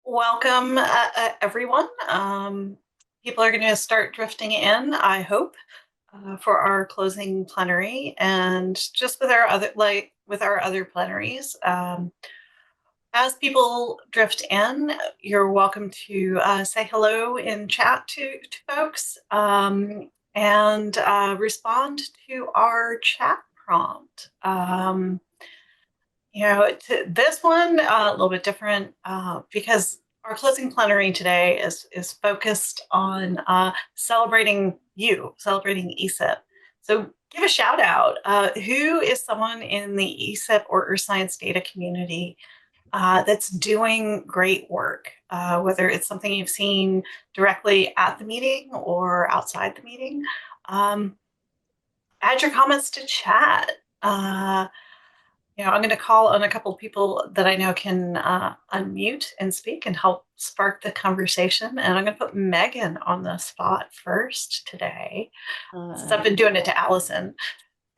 Welcome, everyone. People are going to start drifting in, I hope, for our closing plenary, and just with our other plenaries. As people drift in, you're welcome to say hello in chat to folks and respond to our chat prompt. This one a little bit different because our closing plenary today is focused on celebrating ESIP. So give a shout out. Who is someone in the ESIP or Earth Science data community that's doing great work? Whether it's something you've seen directly at the meeting or outside the meeting. Um, Add your comments to chat. I'm going to call on a couple of people that I know can unmute and speak and help spark the conversation. And I'm going to put Megan on the spot first today, since I've been doing it to Allison.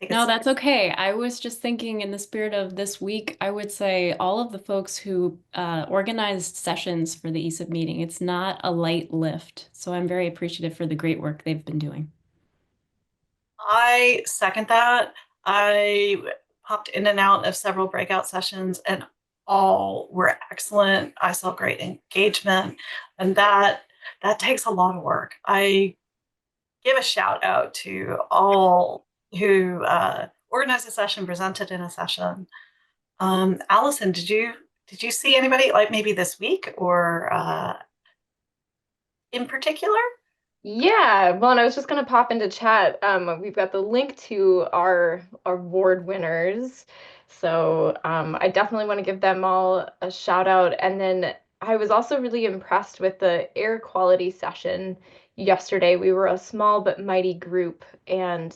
No, that's okay. I was just thinking in the spirit of this week, I would say all of the folks who organized sessions for the ESIP meeting, it's not a light lift. So I'm very appreciative for the great work they've been doing. I second that. I popped in and out of several breakout sessions and all were excellent. I saw great engagement, and that takes a lot of work. I give a shout out to all who organized a session, presented in a session. Allison, did you see anybody like maybe this week or in particular? Yeah, well, and I was just gonna pop into chat. We've got the link to our award winners. So I definitely want to give them all a shout out. And then I was also really impressed with the air quality session yesterday. We were a small but mighty group, and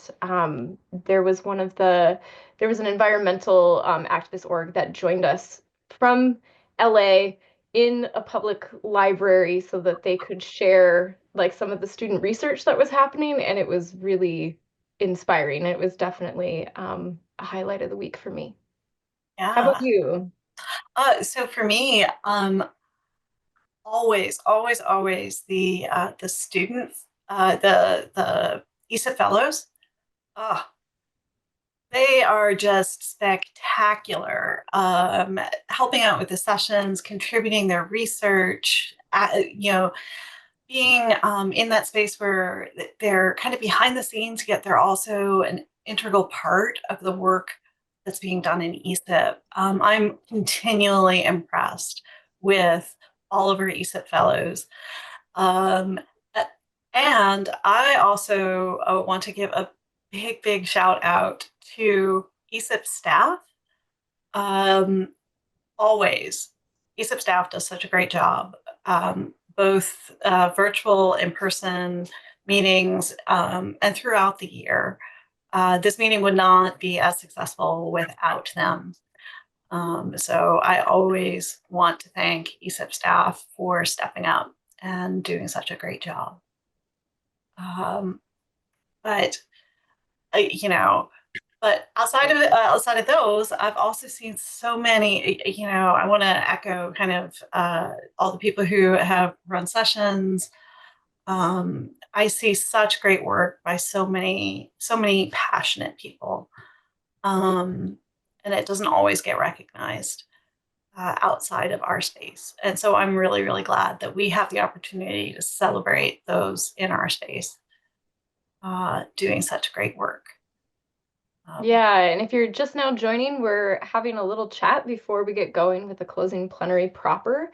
there was an environmental activist org that joined us from LA in a public library so that they could share like some of the student research that was happening, and it was really inspiring. It was definitely a highlight of the week for me. How about Yeah. you? So for me, always the students, the ESA fellows. Uh, they are just spectacular, helping out with the sessions, contributing their research, being in that space where they're kind of behind the scenes, yet they're also an integral part of the work that's being done in ESIP. I'm continually impressed with all of our ESIP fellows. Um, and I also want to give a big shout out to ESIP staff. Um, always, ESIP staff does such a great job, both virtual, in-person meetings, and throughout the year. This meeting would not be as successful without them. So I always want to thank ESIP staff for stepping up and doing such a great job. Um, but you know, but outside of those, I've also seen so many. I want to echo kind of all the people who have run sessions. I see such great work by so many passionate people, um, and it doesn't always get recognized outside of our space. And so I'm really glad that we have the opportunity to celebrate those in our space doing such great work. Yeah, and if you're just now joining, we're having a little chat before we get going with the closing plenary proper.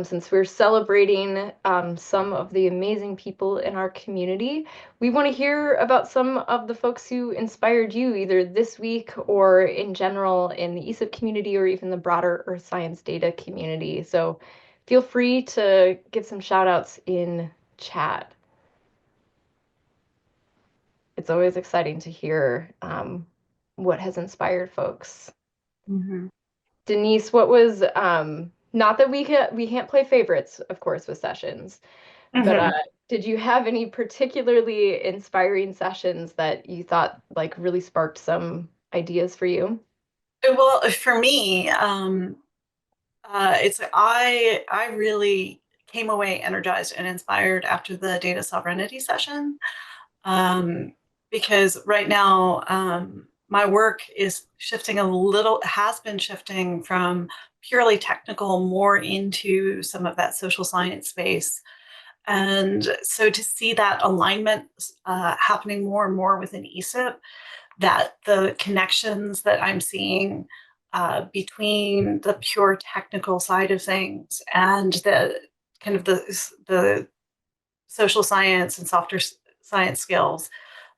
Since we're celebrating some of the amazing people in our community, we want to hear about some of the folks who inspired you either this week or in general in the ESIP community or even the broader Earth Science data community. So feel free to give some shout outs in chat. It's always exciting to hear what has inspired folks. Mhm. Denise, what was not that we can't play favorites, of course, with sessions, but Mhm. did you have any particularly inspiring sessions that you thought like really sparked some ideas for you? Well, for me, I really came away energized and inspired after the data sovereignty session, um, because right now my work is shifting a little, has been shifting from purely technical more into some of that social science space. And so to see that alignment happening more and more within ESIP, that the connections that I'm seeing between the pure technical side of things and the kind of the social science and softer science skills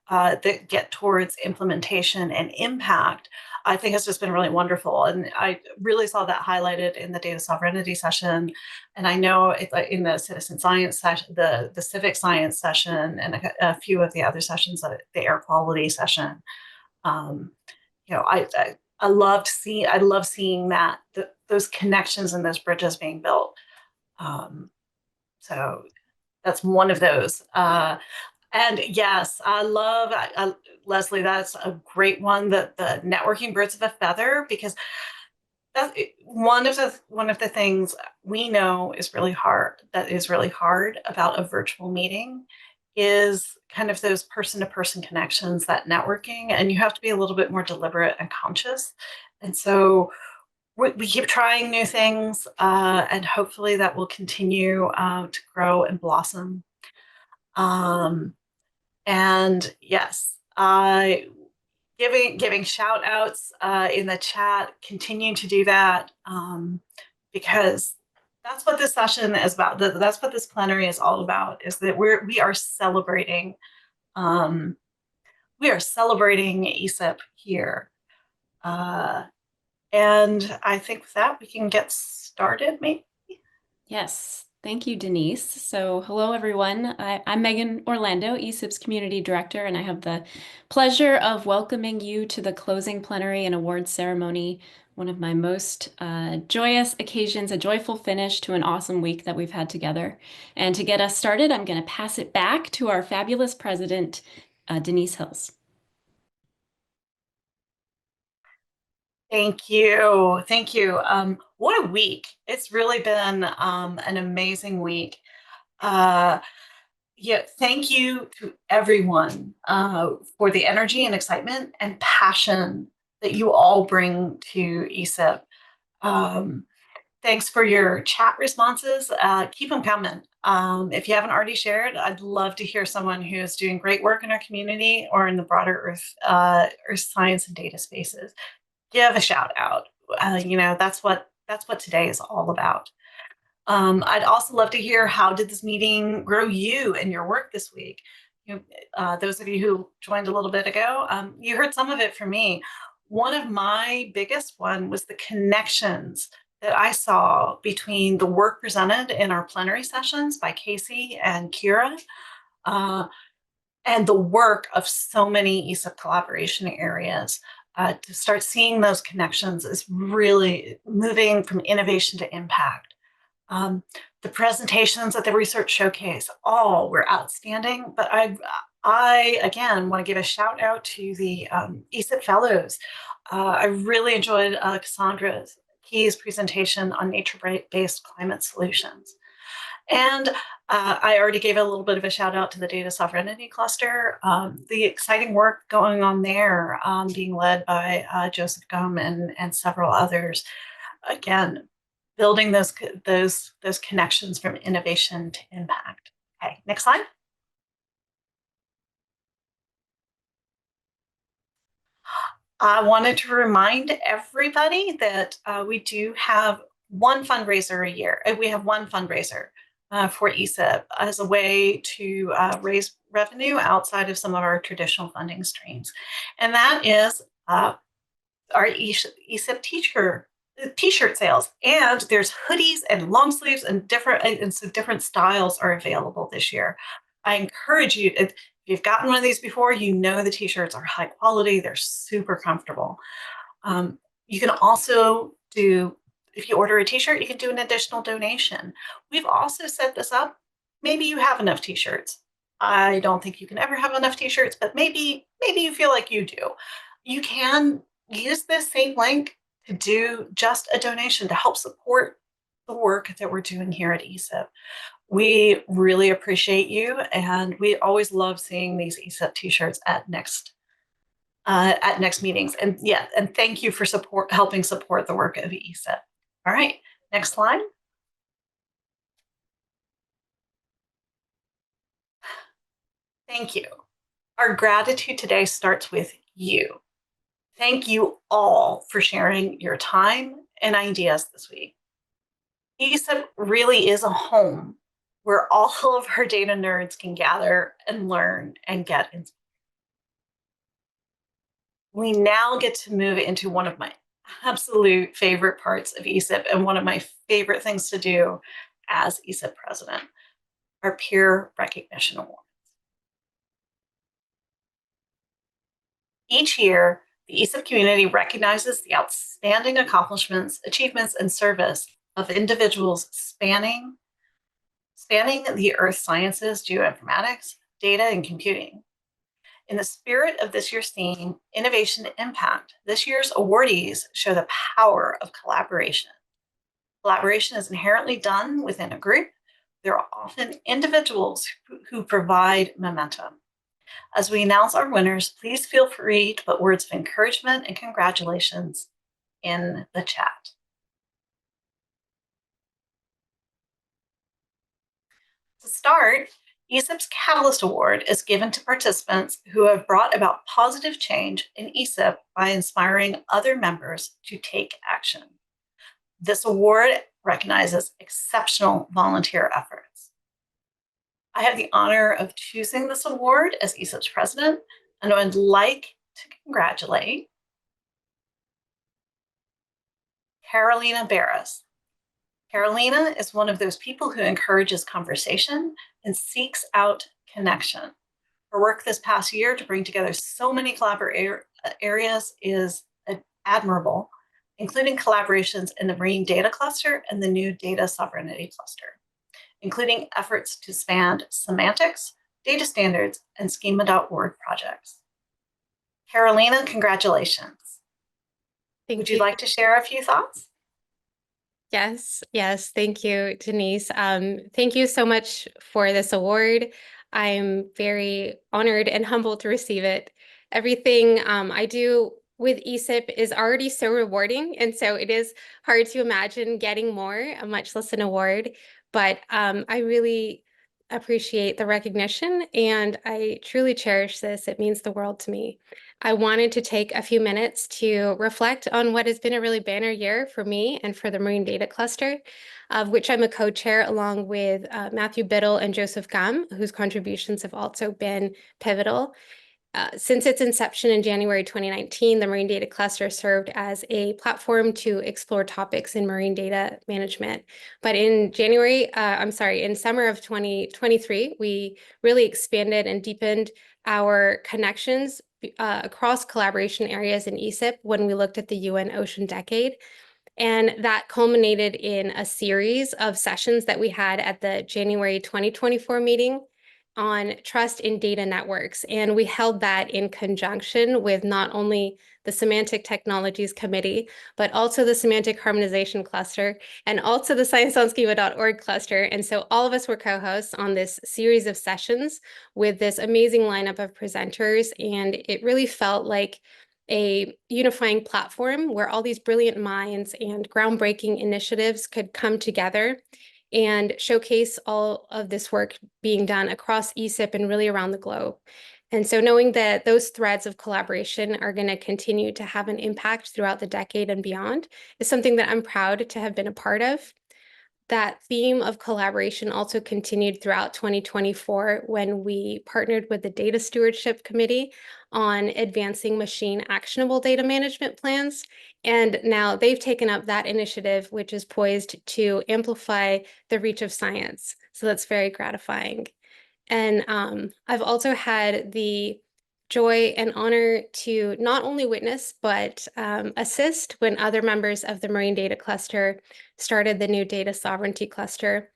that get towards implementation and impact, I think has just been really wonderful. And I really saw that highlighted in the data sovereignty session. And I know in the citizen science session, the civic science session, and a few of the other sessions, the air quality session. Um, I I love seeing that those connections and those bridges being built. Um, so that's one of those. And yes, Leslie. That's a great one. The networking birds of a feather, because that's one of the things we know is really hard. That is really hard about a virtual meeting, is kind of those person to person connections, that networking, and you have to be a little bit more deliberate and conscious. And so we keep trying new things, and hopefully that will continue to grow and blossom. Um, and yes, giving shout outs in the chat, continuing to do that, because that's what this session is about. That's what this plenary is all about, is that um, we are celebrating ESIP here. Uh, and I think with that, we can get started, maybe. Yes, thank you, Denise. So, hello, everyone. I'm Megan Orlando, ESIP's Community Director, and I have the pleasure of welcoming you to the closing plenary and awards ceremony, one of my most joyous occasions, a joyful finish to an awesome week that we've had together. And to get us started, I'm going to pass it back to our fabulous president, Denise Hills. Thank you. Thank you. What a week. It's really been an amazing week. Uh, yeah, thank you to everyone for the energy and excitement and passion that you all bring to ESIP. Um, Thanks for your chat responses. Keep them coming. If you haven't already shared, I'd love to hear someone who is doing great work in our community or in the broader Earth science and data spaces. Give a shout out. That's what today is all about. I'd also love to hear, how did this meeting grow you and your work this week? Those of you who joined a little bit ago, you heard some of it from me. One of my biggest one was the connections that I saw between the work presented in our plenary sessions by Casey and Kira, uh, and the work of so many ESIP collaboration areas. To start seeing those connections is really moving from innovation to impact. The presentations at the research showcase all were outstanding, but I again want to give a shout out to the ESIP fellows. I really enjoyed Cassandra Key's presentation on nature-based climate solutions. And I already gave a little bit of a shout out to the data sovereignty cluster. The exciting work going on there, being led by Joseph Gum and several others. Again, building those connections from innovation to impact. Okay, next slide. I wanted to remind everybody that we do have one fundraiser a year. We have one fundraiser for ESIP as a way to raise revenue outside of some of our traditional funding streams. And that is our ESIP t-shirt sales. And there's hoodies and long sleeves and so different styles are available this year. I encourage you, if you've gotten one of these before, you know the t-shirts are high quality, they're super comfortable. You can also if you order a t-shirt, you can do an additional donation. We've also set this up. Maybe you have enough t-shirts. I don't think you can ever have enough t-shirts, but maybe you feel like you do. You can use this same link to do just a donation to help support the work that we're doing here at ESIP. We really appreciate you, and we always love seeing these ESIP t-shirts at next meetings. And yeah, and thank you for helping support the work of ESIP. All right, next slide. Thank you. Our gratitude today starts with you. Thank you all for sharing your time and ideas this week. ESIP really is a home where all of our data nerds can gather and learn and get inspired. We now get to move into one of my absolute favorite parts of ESIP and one of my favorite things to do as ESIP president, our peer recognition award. Each year, the ESIP community recognizes the outstanding accomplishments, achievements, and service of individuals spanning the earth sciences, geoinformatics, data, and computing. In the spirit of this year's theme, Innovation to Impact, this year's awardees show the power of collaboration. Collaboration is inherently done within a group. There are often individuals who provide momentum. As we announce our winners, please feel free to put words of encouragement and congratulations in the chat. To start, ESIP's Catalyst Award is given to participants who have brought about positive change in ESIP by inspiring other members to take action. This award recognizes exceptional volunteer efforts. I have the honor of choosing this award as ESIP's president, and I would like to congratulate Carolina Barris. Carolina is one of those people who encourages conversation and seeks out connection. Her work this past year to bring together so many collaborative areas is admirable, including collaborations in the Marine Data Cluster and the new Data Sovereignty Cluster, including efforts to span semantics, data standards, and schema.org projects. Carolina, congratulations. Would you like to share a few thoughts? Yes, thank you, Denise. Thank you so much for this award. I'm very honored and humbled to receive it. Everything I do with ESIP is already so rewarding, and so it is hard to imagine getting more, much less an award. But I really appreciate the recognition, and I truly cherish this. It means the world to me. I wanted to take a few minutes to reflect on what has been a really banner year for me and for the Marine Data Cluster, of which I'm a co-chair along with Matthew Biddle and Joseph Gum, whose contributions have also been pivotal. Since its inception in January 2019, the Marine Data Cluster served as a platform to explore topics in marine data management. But in summer of 2023, we really expanded and deepened our connections across collaboration areas in ESIP when we looked at the UN Ocean Decade. And that culminated in a series of sessions that we had at the January 2024 meeting on trust in data networks. And we held that in conjunction with not only the Semantic Technologies Committee, but also the Semantic Harmonization Cluster, and also the ScienceOnSchema.org cluster. And so all of us were co-hosts on this series of sessions with this amazing lineup of presenters. And it really felt like a unifying platform where all these brilliant minds and groundbreaking initiatives could come together and showcase all of this work being done across ESIP and really around the globe. And so knowing that those threads of collaboration are going to continue to have an impact throughout the decade and beyond is something that I'm proud to have been a part of. That theme of collaboration also continued throughout 2024 when we partnered with the Data Stewardship Committee on advancing machine actionable data management plans. And now they've taken up that initiative, which is poised to amplify the reach of science. So that's very gratifying. And I've also had the joy and honor to not only witness, but assist when other members of the Marine Data Cluster started the new Data Sovereignty Cluster.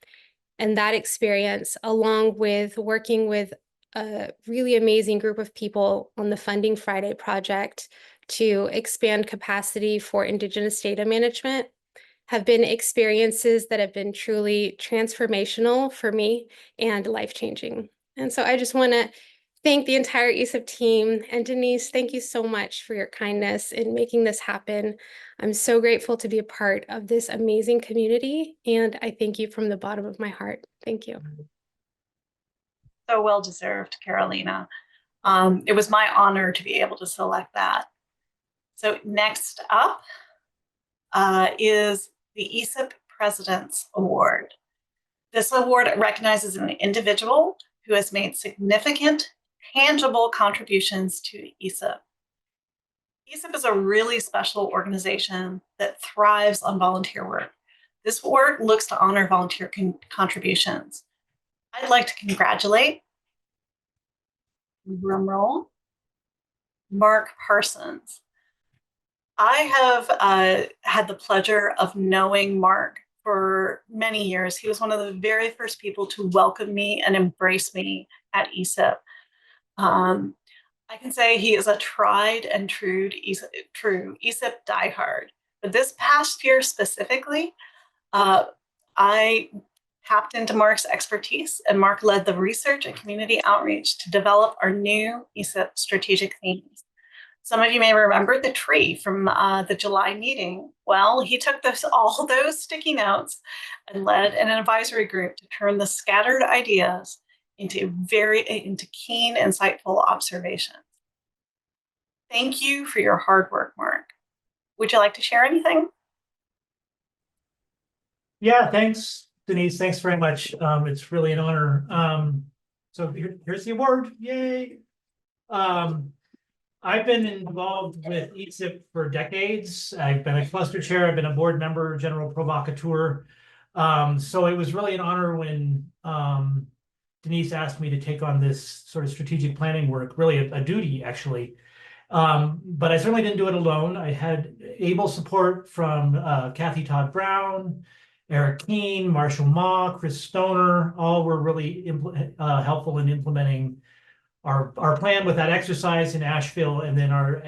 And that experience, along with working with a really amazing group of people on the Funding Friday project to expand capacity for Indigenous data management have been experiences that have been truly transformational for me and life-changing. And so I just want to thank the entire ESIP team. And Denise, thank you so much for your kindness in making this happen. I'm so grateful to be a part of this amazing community, and I thank you from the bottom of my heart. Thank you. So well deserved, Carolina. It was my honor to be able to select that. So next up is the ESIP President's Award. This award recognizes an individual who has made significant, tangible contributions to ESIP. ESIP is a really special organization that thrives on volunteer work. This award looks to honor volunteer contributions. I'd like to congratulate, drum roll, Mark Parsons. I have had the pleasure of knowing Mark for many years. He was one of the very first people to welcome me and embrace me at ESIP. I can say he is a tried and true ESIP diehard. But this past year specifically, I tapped into Mark's expertise, and Mark led the research and community outreach to develop our new ESIP strategic themes. Some of you may remember the tree from the July meeting. Well, he took all those sticky notes and led an advisory group to turn the scattered ideas into keen, insightful observations. Thank you for your hard work, Mark. Would you like to share anything? Yeah, thanks, Denise. Thanks very much. It's really an honor. So here's the award. Yay. I've been involved with ESIP for decades. I've been a cluster chair. I've been a board member, general provocateur. So it was really an honor when Denise asked me to take on this sort of strategic planning work, really a duty, actually. But I certainly didn't do it alone. I had able support from Kathy Todd Brown, Eric Keene, Marshall Ma, Chris Stoner. All were really helpful in implementing our plan with that exercise in Asheville, and then our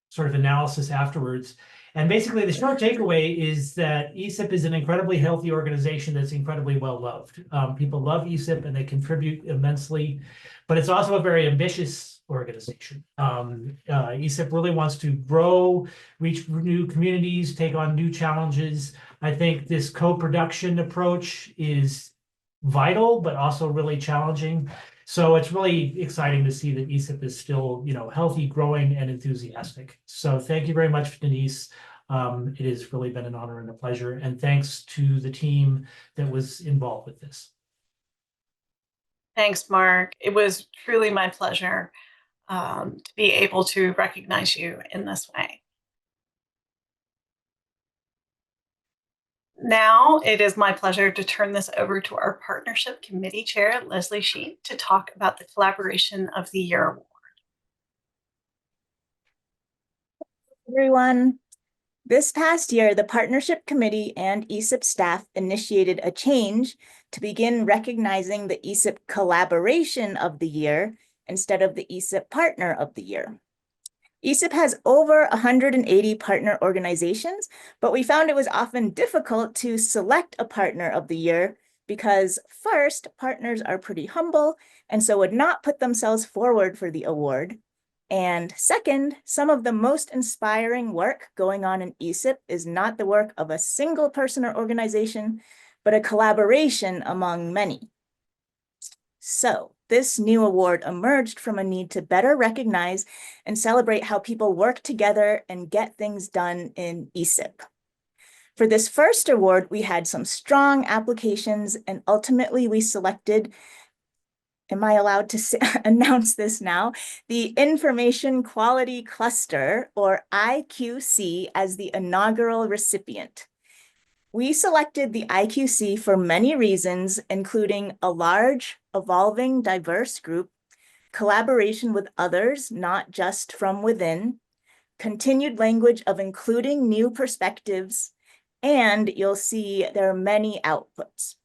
sort of analysis afterwards. And basically, the short takeaway is that ESIP is an incredibly healthy organization that's incredibly well loved. People love ESIP and they contribute immensely, but it's also a very ambitious organization. ESIP really wants to grow, reach new communities, take on new challenges. I think this co-production approach is vital, but also really challenging. So it's really exciting to see that ESIP is still, healthy, growing, and enthusiastic. So thank you very much, Denise. It has really been an honor and a pleasure. And thanks to the team that was involved with this. Thanks, Mark. It was truly my pleasure to be able to recognize you in this way. Now it is my pleasure to turn this over to our Partnership Committee Chair, Leslie Sheet, to talk about the Collaboration of the Year Award. Everyone. This past year, the Partnership Committee and ESIP staff initiated a change to begin recognizing the ESIP Collaboration of the Year instead of the ESIP Partner of the Year. ESIP has over 180 partner organizations, but we found it was often difficult to select a partner of the year because first, partners are pretty humble and so would not put themselves forward for the award. And second, some of the most inspiring work going on in ESIP is not the work of a single person or organization, but a collaboration among many. So this new award emerged from a need to better recognize and celebrate how people work together and get things done in ESIP. For this first award, we had some strong applications, and ultimately we selected, am I allowed to announce this now? The Information Quality Cluster, or IQC, as the inaugural recipient. We selected the IQC for many reasons, including a large, evolving, diverse group, collaboration with others, not just from within, continued language of including new perspectives, and you'll see there are many outputs.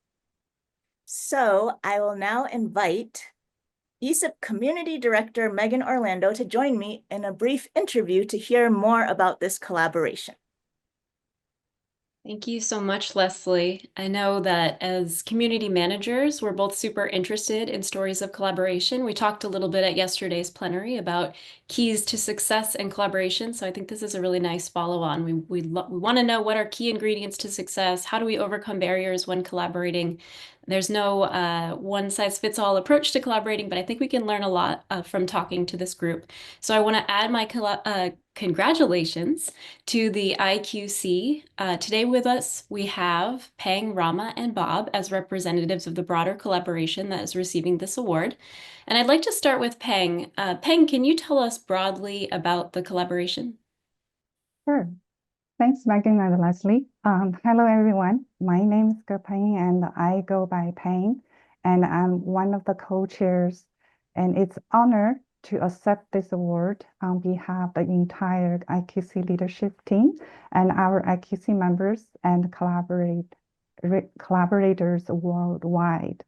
So I will now invite ESIP Community Director Megan Orlando to join me in a brief interview to hear more about this collaboration. Thank you so much, Leslie. I know that as community managers, we're both super interested in stories of collaboration. We talked a little bit at yesterday's plenary about keys to success and collaboration. So I think this is a really nice follow-on. We want to know what are key ingredients to success. How do we overcome barriers when collaborating? There's no one-size-fits-all approach to collaborating, but I think we can learn a lot from talking to this group. So I want to add my congratulations to the IQC. Today with us, we have Peng, Rama, and Bob as representatives of the broader collaboration that is receiving this award. And I'd like to start with Peng. Peng, can you tell us broadly about the collaboration? Sure. Thanks, Megan and Leslie. Hello, everyone. My name is Peng, and I go by Peng, and I'm one of the co-chairs. And it's an honor to accept this award on behalf of the entire IQC leadership team and our IQC members and collaborators worldwide.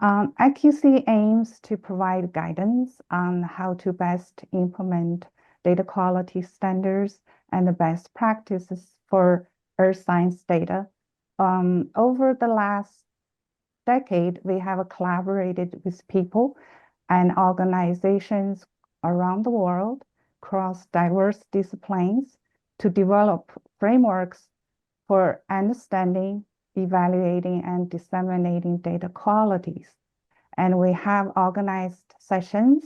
IQC aims to provide guidance on how to best implement data quality standards and the best practices for earth science data. Over the last decade, we have collaborated with people and organizations around the world across diverse disciplines to develop frameworks for understanding, evaluating, and disseminating data qualities. And we have organized sessions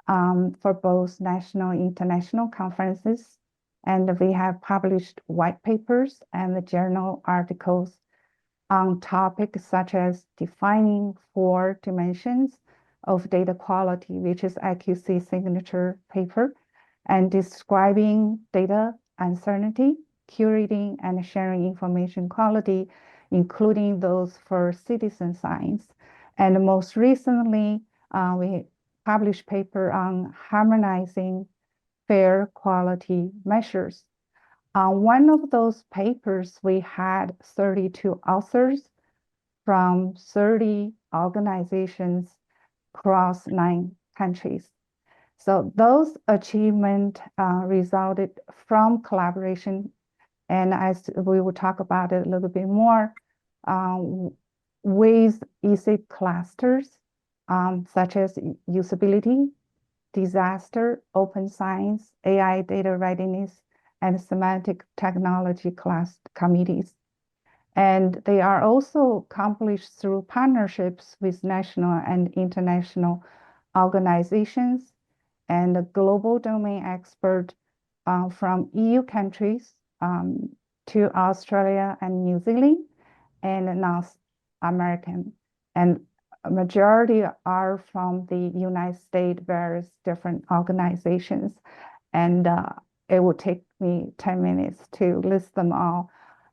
for both national and international conferences. And we have published white papers and journal articles on topics such as defining 4 dimensions of data quality, which is IQC signature paper, and describing data uncertainty, curating and sharing information quality, including those for citizen science. And most recently, we published paper on harmonizing fair quality measures. On one of those papers, we had 32 authors from 30 organizations across 9 countries. So those achievements resulted from collaboration. And as we will talk about it a little bit more, with ESIP clusters, such as usability, disaster, open science, AI data readiness, and semantic technology class committees. And they are also accomplished through partnerships with national and international organizations and global domain expert from EU countries to Australia and New Zealand and North American. And a majority are from the United States, various different organizations. And it will take me 10 minutes to list them all.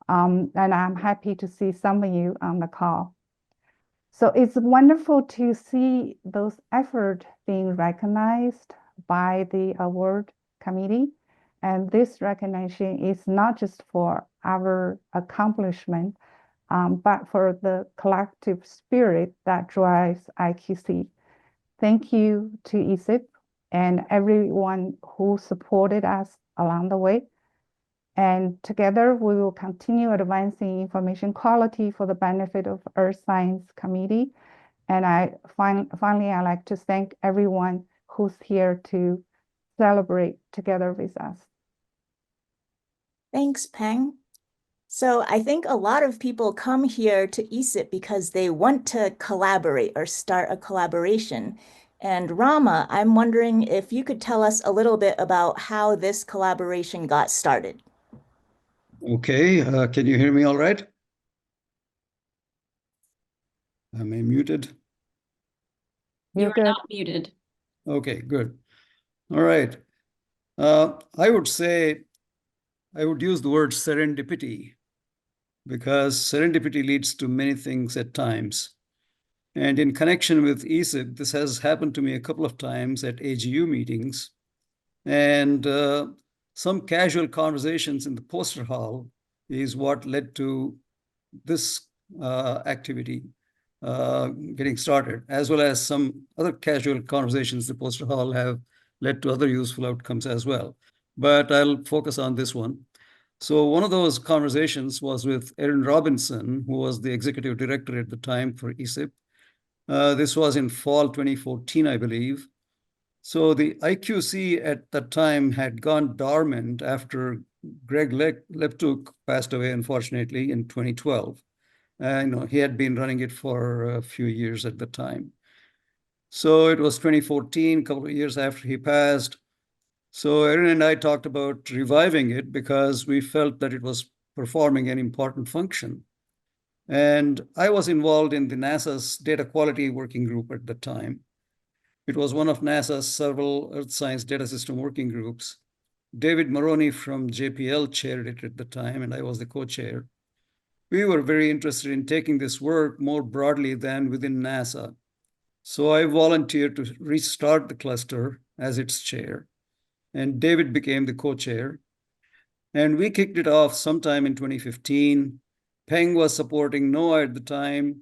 And I'm happy to see some of you on the call. So it's wonderful to see those efforts being recognized by the award committee. And this recognition is not just for our accomplishment, but for the collective spirit that drives IQC. Thank you to ESIP and everyone who supported us along the way. And together we will continue advancing information quality for the benefit of Earth Science Committee. And finally, I'd like to thank everyone who's here to celebrate together with us. Thanks, Peng. So I think a lot of people come here to ESIP because they want to collaborate or start a collaboration. And Rama, I'm wondering if you could tell us a little bit about how this collaboration got started. Okay, can you hear me all right? Am I muted? You are not muted. Okay, good. All right. I would say, I would use the word serendipity, because serendipity leads to many things at times. And in connection with ESIP, this has happened to me a couple of times at AGU meetings. And some casual conversations in the poster hall is what led to this activity. getting started, as well as some other casual conversations the poster hall have led to other useful outcomes as well. But I'll focus on this one. So one of those conversations was with Erin Robinson, who was the executive director at the time for ESIP. This was in fall 2014, I believe. So the IQC at that time had gone dormant after Greg Leptuk passed away, unfortunately, in 2012. He had been running it for a few years at the time. So it was 2014, a couple of years after he passed. So Erin and I talked about reviving it because we felt that it was performing an important function. And I was involved in the NASA's data quality working group at the time. It was one of NASA's several Earth Science Data System working groups. David Maroney from JPL chaired it at the time, and I was the co-chair. We were very interested in taking this work more broadly than within NASA. So I volunteered to restart the cluster as its chair, and David became the co-chair. And we kicked it off sometime in 2015. Peng was supporting NOAA at the time.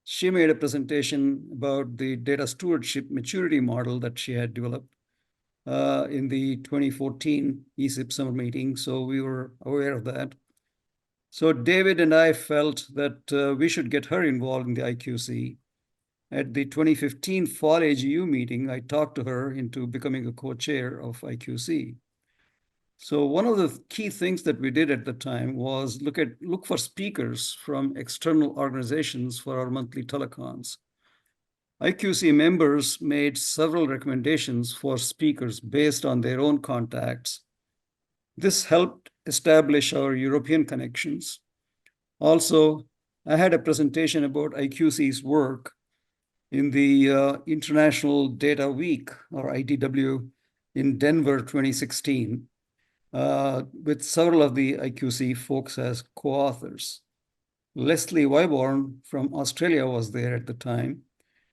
She made a presentation about the data stewardship maturity model that she had developed in the 2014 ESIP summer meeting, so we were aware of that. So David and I felt that we should get her involved in the IQC. At the 2015 fall AGU meeting, I talked to her into becoming a co-chair of IQC. So one of the key things that we did at the time was look for speakers from external organizations for our monthly telecons. IQC members made several recommendations for speakers based on their own contacts. This helped establish our European connections. Also, I had a presentation about IQC's work in the International Data Week, or IDW, in Denver 2016, with several of the IQC folks as co-authors. Leslie Wyborn from Australia was there at the time.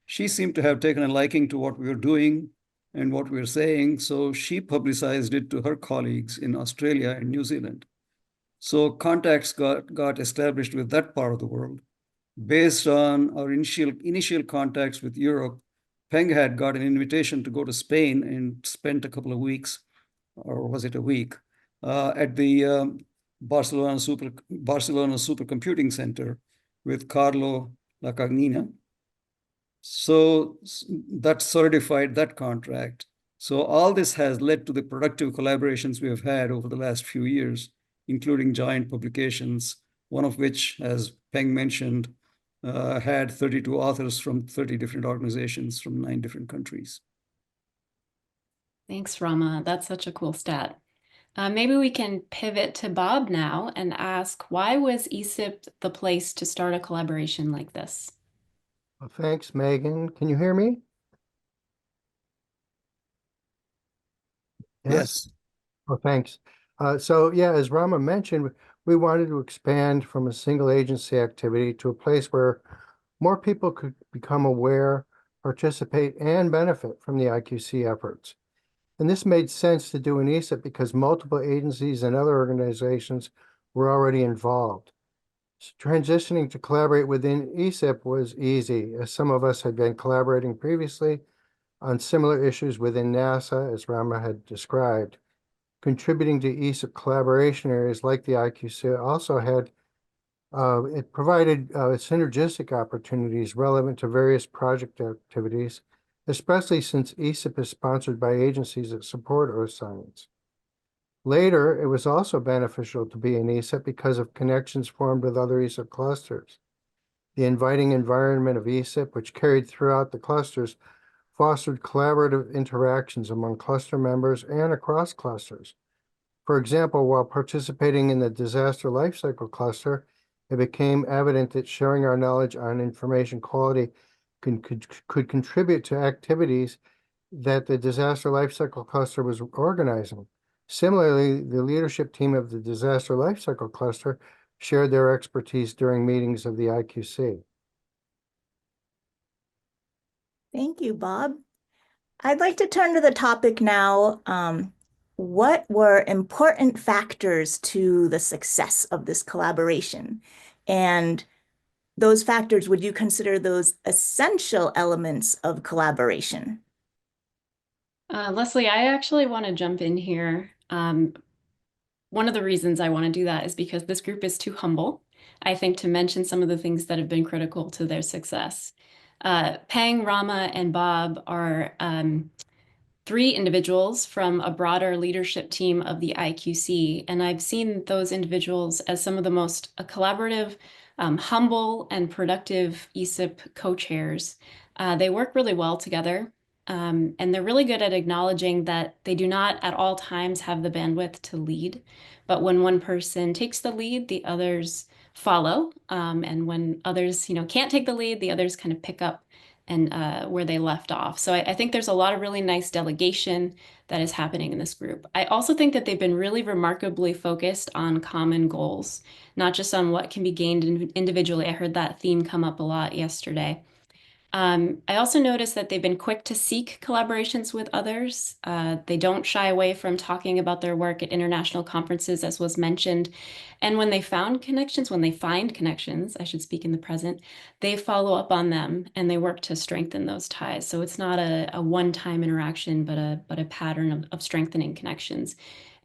She seemed to have taken a liking to what we were doing and what we were saying, so she publicized it to her colleagues in Australia and New Zealand. So contacts got established with that part of the world. Based on our initial contacts with Europe, Peng had got an invitation to go to Spain and spent a couple of weeks, or was it a week, at the Barcelona Supercomputing Center with Carlo Lacagnina. So that solidified that contract. So all this has led to the productive collaborations we have had over the last few years, including joint publications, one of which, as Peng mentioned, had 32 authors from 30 different organizations from 9 different countries. Thanks, Rama. That's such a cool stat. Maybe we can pivot to Bob now and ask, why was ESIP the place to start a collaboration like this? Well, thanks, Megan. Can you hear me? Yes. Oh, thanks. So yeah, as Rama mentioned, we wanted to expand from a single agency activity to a place where more people could become aware, participate, and benefit from the IQC efforts. And this made sense to do in ESIP because multiple agencies and other organizations were already involved. So transitioning to collaborate within ESIP was easy, as some of us had been collaborating previously on similar issues within NASA, as Rama had described. Contributing to ESIP collaboration areas like the IQC also had, it provided synergistic opportunities relevant to various project activities, especially since ESIP is sponsored by agencies that support Earth science. Later, it was also beneficial to be in ESIP because of connections formed with other ESIP clusters. The inviting environment of ESIP, which carried throughout the clusters, fostered collaborative interactions among cluster members and across clusters. For example, while participating in the Disaster Lifecycle Cluster, it became evident that sharing our knowledge on information quality could contribute to activities that the Disaster Lifecycle Cluster was organizing. Similarly, the leadership team of the Disaster Lifecycle Cluster shared their expertise during meetings of the IQC. Thank you, Bob. I'd like to turn to the topic now. What were important factors to the success of this collaboration? And those factors, would you consider those essential elements of collaboration? Leslie, I actually want to jump in here. One of the reasons I want to do that is because this group is too humble, I think, to mention some of the things that have been critical to their success. Peng, Rama, and Bob are three individuals from a broader leadership team of the IQC, and I've seen those individuals as some of the most collaborative, humble, and productive ESIP co-chairs. They work really well together. And they're really good at acknowledging that they do not at all times have the bandwidth to lead. But when one person takes the lead, the others follow. And when others, can't take the lead, the others kind of pick up and where they left off. So I think there's a lot of really nice delegation that is happening in this group. I also think that they've been really remarkably focused on common goals, not just on what can be gained individually. I heard that theme come up a lot yesterday. I also noticed that they've been quick to seek collaborations with others. They don't shy away from talking about their work at international conferences, as was mentioned. And when they find connections, I should speak in the present, they follow up on them and they work to strengthen those ties. So it's not a one-time interaction, but a pattern of strengthening connections.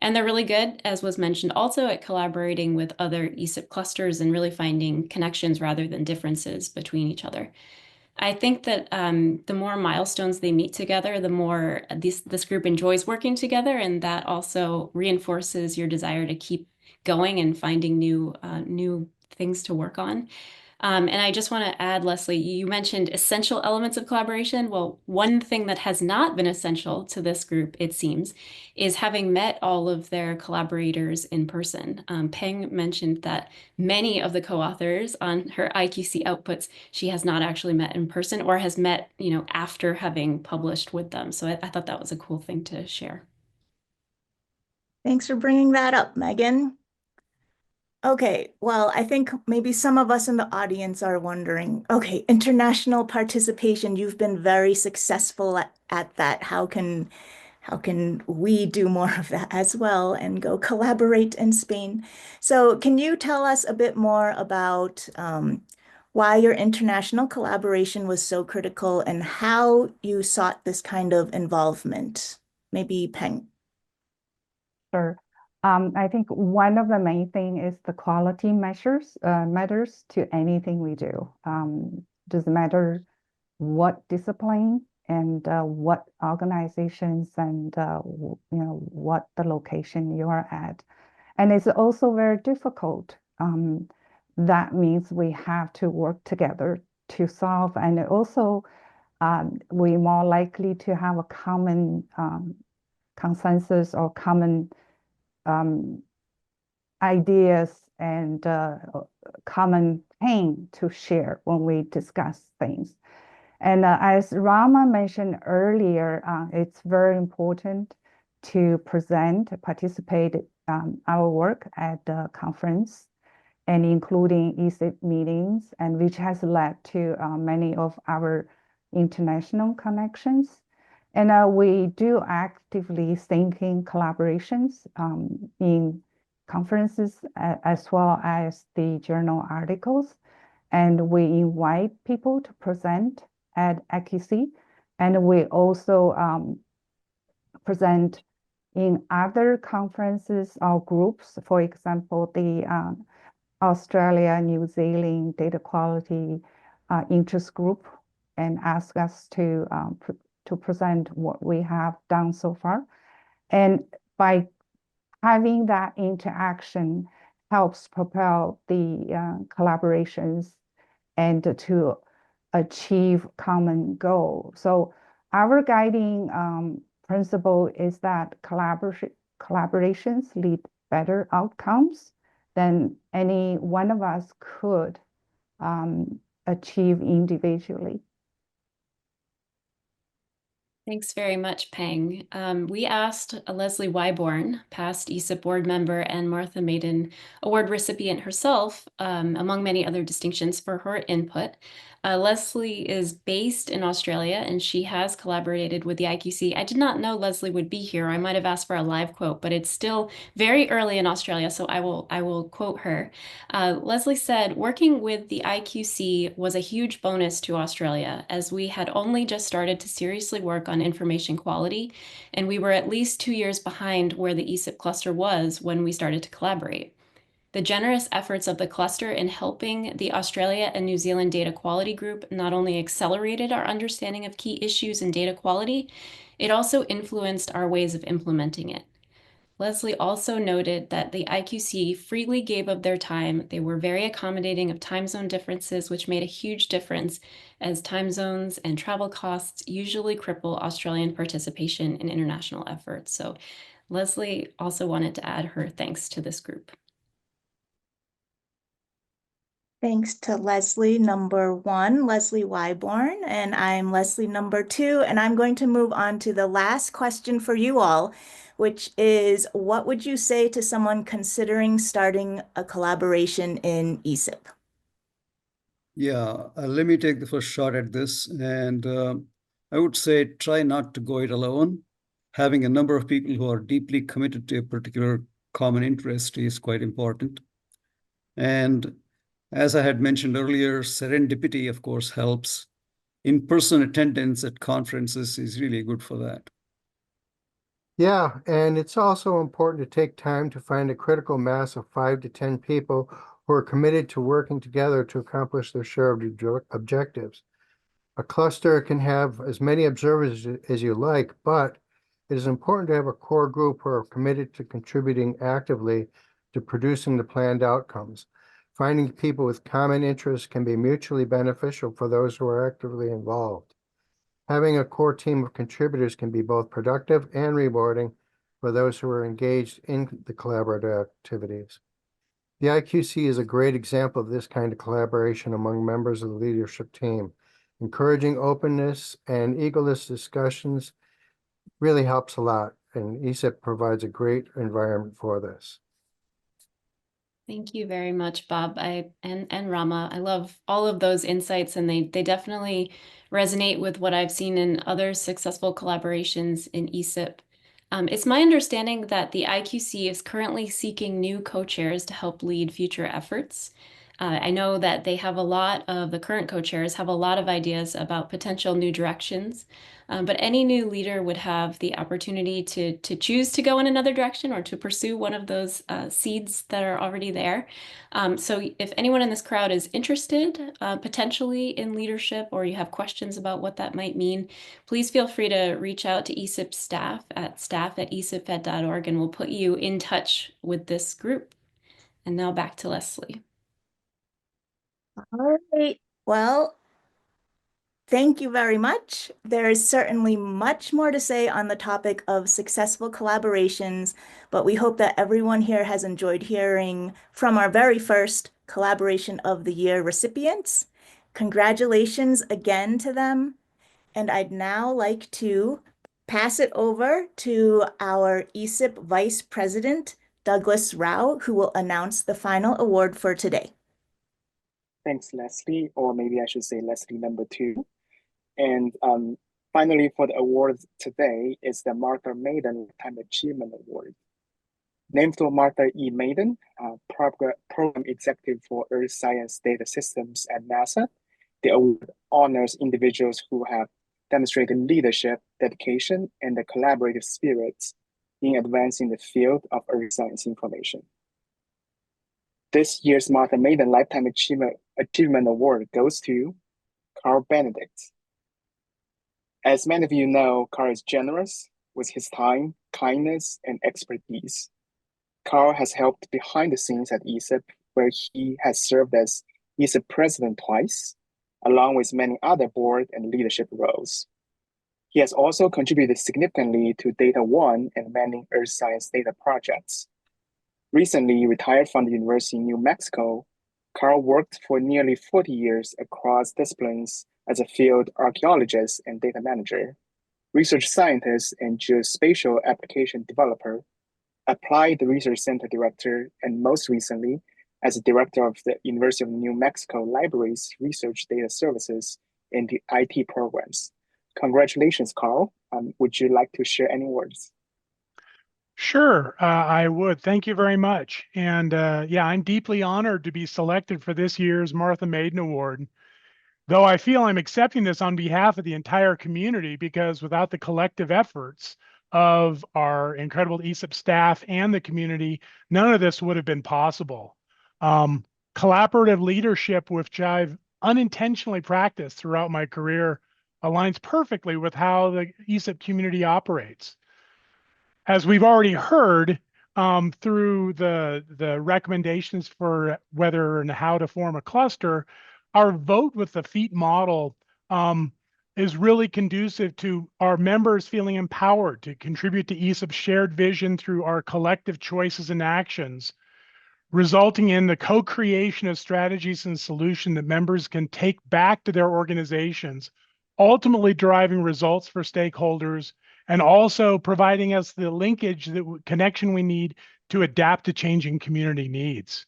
And they're really good, as was mentioned, also at collaborating with other ESIP clusters and really finding connections rather than differences between each other. I think that the more milestones they meet together, the more this group enjoys working together, and that also reinforces your desire to keep going and finding new things to work on. And I just want to add, Leslie, you mentioned essential elements of collaboration. Well, one thing that has not been essential to this group, it seems, is having met all of their collaborators in person. Peng mentioned that many of the co-authors on her IQC outputs, she has not actually met in person or has met, after having published with them. So I thought that was a cool thing to share. Thanks for bringing that up, Megan. Okay, well, I think maybe some of us in the audience are wondering, okay, international participation, you've been very successful at that. How can we do more of that as well and go collaborate in Spain? So can you tell us a bit more about why your international collaboration was so critical and how you sought this kind of involvement? Maybe Peng. Sure. I think one of the main thing is the quality matters to anything we do. Doesn't matter what discipline and what organizations and what the location you are at. And it's also very difficult. That means we have to work together to solve, and also we're more likely to have a common consensus or common ideas and common pain to share when we discuss things. And as Rama mentioned earlier, it's very important to participate our work at the conference and including ESIP meetings, and which has led to many of our international connections. And we do actively thinking collaborations in conferences as well as the journal articles. And we invite people to present at IQC. And we also present in other conferences or groups, for example, the Australia, New Zealand data quality interest group, and ask us to present what we have done so far. And by having that interaction helps propel the collaborations and to achieve common goal. So our guiding principle is that collaborations lead better outcomes than any one of us could achieve individually. Thanks very much, Peng. We asked Leslie Wyborn, past ESIP board member and Martha Maiden Award recipient herself, among many other distinctions, for her input. Leslie is based in Australia and she has collaborated with the IQC. I did not know Leslie would be here. I might have asked for a live quote, but it's still very early in Australia, so I will quote her. Leslie said, working with the IQC was a huge bonus to Australia, as we had only just started to seriously work on information quality, and we were at least 2 years behind where the ESIP cluster was when we started to collaborate. The generous efforts of the cluster in helping the Australia and New Zealand Data Quality Group not only accelerated our understanding of key issues in data quality, it also influenced our ways of implementing it. Leslie also noted that the IQC freely gave of their time. They were very accommodating of time zone differences, which made a huge difference, as time zones and travel costs usually cripple Australian participation in international efforts. So Leslie also wanted to add her thanks to this group. Thanks to Leslie number 1, Leslie Wyborn, and I'm Leslie number 2, and I'm going to move on to the last question for you all, which is, what would you say to someone considering starting a collaboration in ESIP? Yeah, let me take the first shot at this. And I would say try not to go it alone. Having a number of people who are deeply committed to a particular common interest is quite important. And as I had mentioned earlier, serendipity, of course, helps. In-person attendance at conferences is really good for that. Yeah, and it's also important to take time to find a critical mass of 5 to 10 people who are committed to working together to accomplish their share of objectives. A cluster can have as many observers as you like, but it is important to have a core group who are committed to contributing actively to producing the planned outcomes. Finding people with common interests can be mutually beneficial for those who are actively involved. Having a core team of contributors can be both productive and rewarding for those who are engaged in the collaborative activities. The IQC is a great example of this kind of collaboration among members of the leadership team. Encouraging openness and egoless discussions really helps a lot, and ESIP provides a great environment for this. Thank you very much, Bob and Rama. I love all of those insights, and they definitely resonate with what I've seen in other successful collaborations in ESIP. It's my understanding that the IQC is currently seeking new co-chairs to help lead future efforts. I know that the current co-chairs have a lot of ideas about potential new directions, but any new leader would have the opportunity to choose to go in another direction or to pursue one of those seeds that are already there. So if anyone in this crowd is interested potentially in leadership, or you have questions about what that might mean, please feel free to reach out to ESIP staff at staff@esipfed.org, and we'll put you in touch with this group. And now back to Leslie. All right. Well, thank you very much. There is certainly much more to say on the topic of successful collaborations, but we hope that everyone here has enjoyed hearing from our very first Collaboration of the Year recipients. Congratulations again to them. And I'd now like to pass it over to our ESIP Vice President, Douglas Rao, who will announce the final award for today. Thanks, Leslie, or maybe I should say Leslie number 2. And finally, for the award today is the Martha Maiden Lifetime Achievement Award. Named for Martha E. Maiden, Program Executive for Earth Science Data Systems at NASA. The award honors individuals who have demonstrated leadership, dedication, and the collaborative spirits in advancing the field of earth science information. This year's Martha Maiden Lifetime Achievement Award goes to Carl Benedict. As many of you know, Carl is generous with his time, kindness, and expertise. Carl has helped behind the scenes at ESIP, where he has served as ESIP president twice, along with many other board and leadership roles. He has also contributed significantly to Data One and many earth science data projects. Recently retired from the University in New Mexico, Carl worked for nearly 40 years across disciplines as a field archaeologist and data manager. research scientist and geospatial application developer, applied research center director, and most recently, as a director of the University of New Mexico Libraries Research Data Services in the IT programs. Congratulations, Carl. Would you like to share any words? Sure, I would. Thank you very much. And yeah, I'm deeply honored to be selected for this year's Martha Maiden Award. Though I feel I'm accepting this on behalf of the entire community because without the collective efforts of our incredible ESIP staff and the community, none of this would have been possible. Collaborative leadership, which I've unintentionally practiced throughout my career, aligns perfectly with how the ESIP community operates. As we've already heard through the recommendations for whether and how to form a cluster, our vote with the FEAT model is really conducive to our members feeling empowered to contribute to ESIP's shared vision through our collective choices and actions, resulting in the co-creation of strategies and solutions that members can take back to their organizations, ultimately driving results for stakeholders and also providing us the linkage, the connection we need to adapt to changing community needs.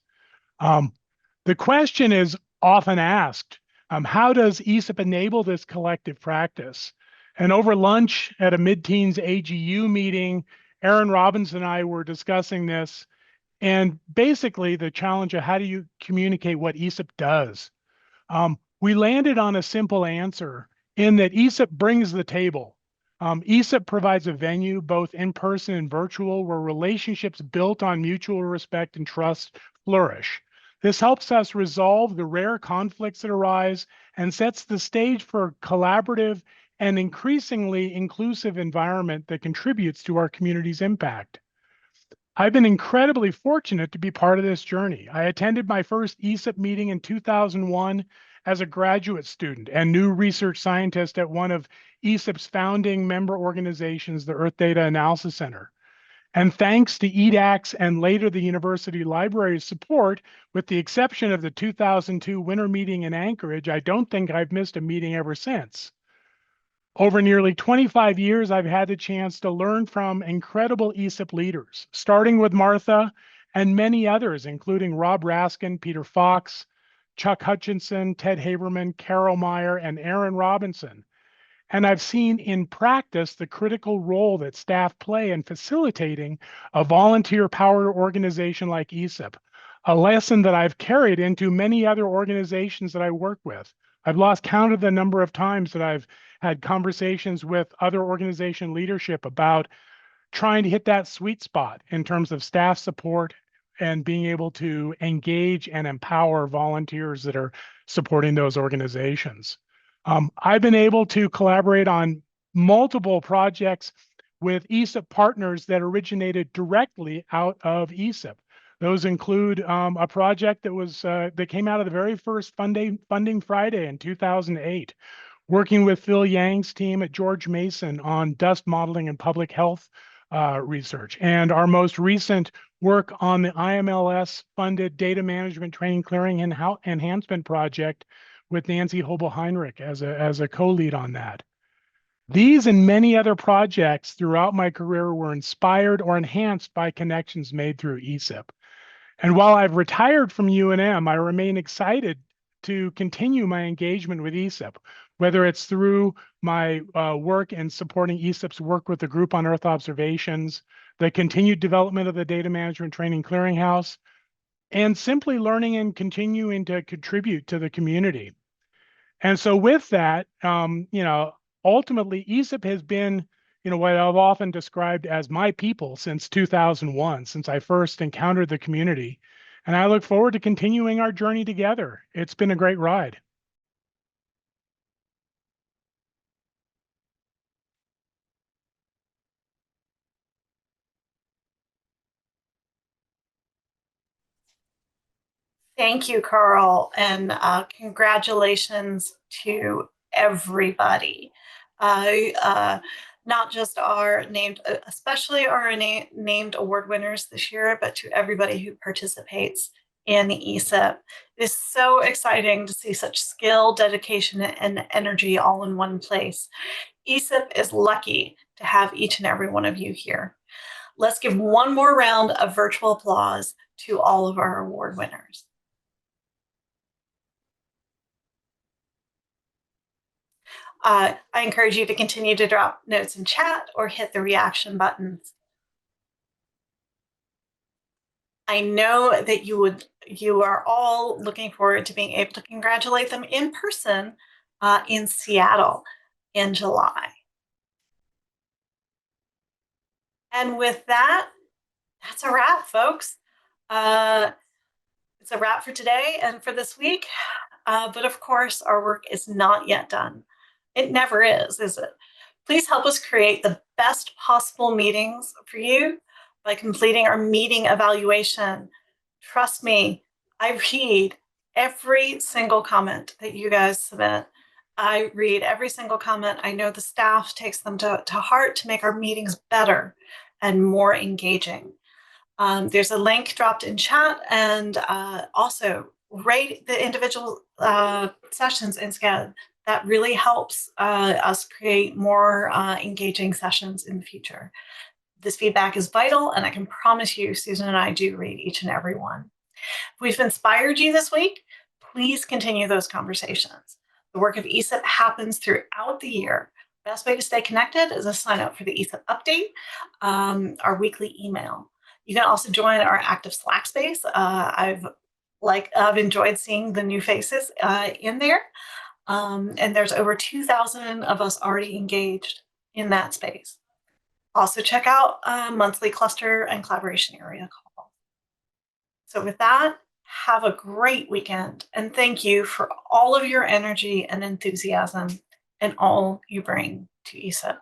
The question is often asked, how does ESIP enable this collective practice? And over lunch at a mid-teens AGU meeting, Aaron Robbins and I were discussing this, and basically the challenge of how do you communicate what ESIP does? We landed on a simple answer in that ESIP brings the table. ESIP provides a venue, both in person and virtual, where relationships built on mutual respect and trust flourish. This helps us resolve the rare conflicts that arise and sets the stage for a collaborative and increasingly inclusive environment that contributes to our community's impact. I've been incredibly fortunate to be part of this journey. I attended my first ESIP meeting in 2001 as a graduate student and new research scientist at one of ESIP's founding member organizations, the Earth Data Analysis Center. And thanks to EDAC's and later the University Library's support, with the exception of the 2002 winter meeting in Anchorage, I don't think I've missed a meeting ever since. Over nearly 25 years, I've had the chance to learn from incredible ESIP leaders, starting with Martha and many others, including Rob Raskin, Peter Fox, Chuck Hutchinson, Ted Haberman, Carol Meyer, and Aaron Robinson. And I've seen in practice the critical role that staff play in facilitating a volunteer-powered organization like ESIP, a lesson that I've carried into many other organizations that I work with. I've lost count of the number of times that I've had conversations with other organization leadership about trying to hit that sweet spot in terms of staff support and being able to engage and empower volunteers that are supporting those organizations. I've been able to collaborate on multiple projects with ESIP partners that originated directly out of ESIP. Those include a project that came out of the very first Funding Friday in 2008, working with Phil Yang's team at George Mason on dust modeling and public health research, and our most recent work on the IMLS-funded Data Management Training Clearing and Enhancement Project with Nancy Hobel-Heinrich as a co-lead on that. These and many other projects throughout my career were inspired or enhanced by connections made through ESIP. And while I've retired from UNM, I remain excited to continue my engagement with ESIP, whether it's through my work in supporting ESIP's work with the Group on Earth Observations, the continued development of the Data Management Training Clearinghouse, and simply learning and continuing to contribute to the community. And so with that, ultimately ESIP has been, what I've often described as my people since 2001, since I first encountered the community. And I look forward to continuing our journey together. It's been a great ride. Thank you, Carl, and congratulations to everybody. Not just our named, especially our named award winners this year, but to everybody who participates in ESIP. It's so exciting to see such skill, dedication, and energy all in one place. ESIP is lucky to have each and every one of you here. Let's give one more round of virtual applause to all of our award winners. I encourage you to continue to drop notes in chat or hit the reaction buttons. I know that you are all looking forward to being able to congratulate them in person in Seattle in July. And with that, that's a wrap, folks. It's a wrap for today and for this week. But of course, our work is not yet done. It never is it? Please help us create the best possible meetings for you by completing our meeting evaluation. Trust me, I read every single comment that you guys submit. I read every single comment. I know the staff takes them to heart to make our meetings better and more engaging. There's a link dropped in chat, and also rate the individual sessions instead. That really helps us create more engaging sessions in the future. This feedback is vital, and I can promise you, Susan and I do read each and every one. If we've inspired you this week, please continue those conversations. The work of ESIP happens throughout the year. Best way to stay connected is to sign up for the ESIP update, our weekly email. You can also join our active Slack space. I've enjoyed seeing the new faces in there. And there's over 2,000 of us already engaged in that space. Also check out monthly cluster and collaboration area call. So with that, have a great weekend, and thank you for all of your energy and enthusiasm and all you bring to ESIP.